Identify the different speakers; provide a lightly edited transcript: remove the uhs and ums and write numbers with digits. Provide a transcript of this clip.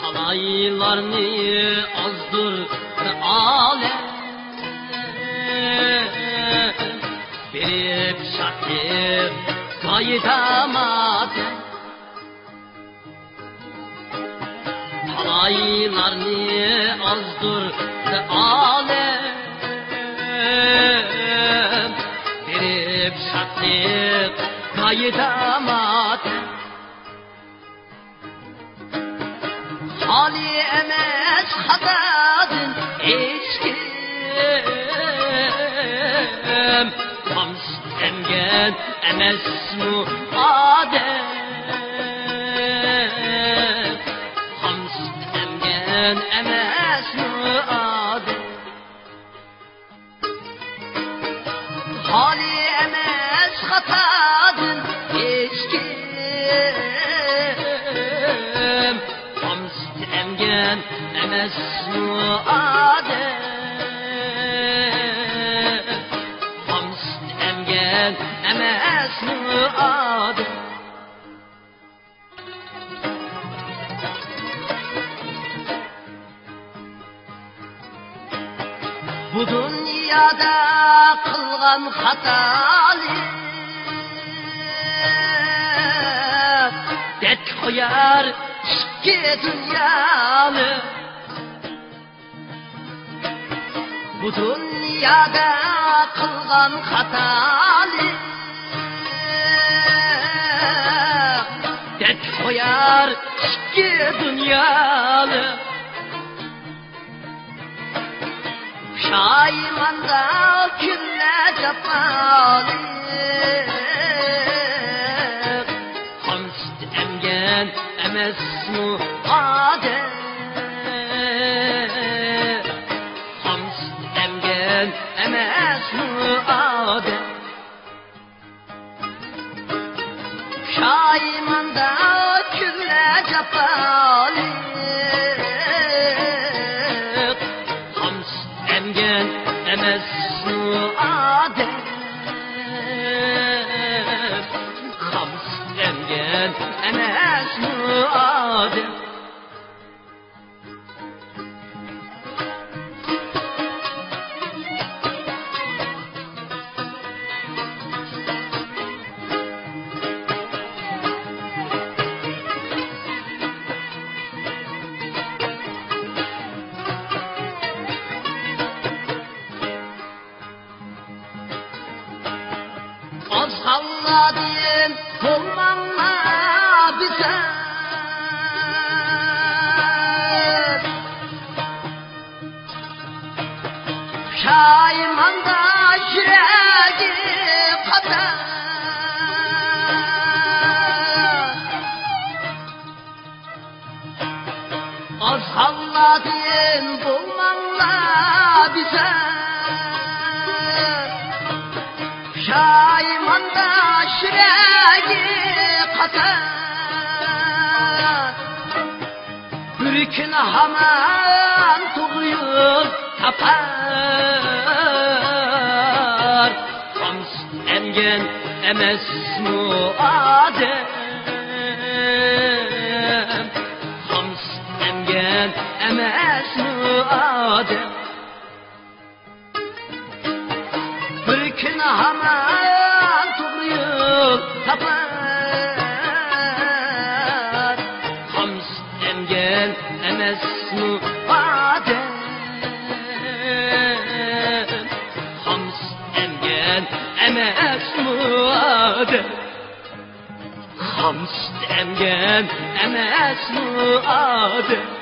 Speaker 1: Halaylarını azdır alem, bir şartı kayıtamadı. Halaylarını azdır alem, bir şartı kayıtamadı. Hali emez hatadın eşkim, Hams emgen emez mu adem, Hams emgen emez mu adem. Hali emez hatadın eşkim, emez mu adem, Hams emgen emez mu adem. Bu dünyada kılgan hatalı det koyar ki dünyalı. Bu dünyada kılgan hatalı det koyar ki dünyalı. Şaymanda külle cefalı, Hams emgen emez mu adem, Hams emgen emez mu adem. Şaymanda külle cefalı, Hams emgen emez mu adem, Hams emgen emez mu adem. Az halladın olmanla bize, Şaymanda yüreği kadar. Az halladın olmanla bize, Şaymanda yüreği kadar. Ürkün haman tuğuyup tapar, Hams emgen emez mu adem, Hams emgen emez mu adem. Ürkün haman tuğuyup tapar, Hams emgen emez mu adem, Hams emgen emez mu adem, Hams emgen emez mu adem.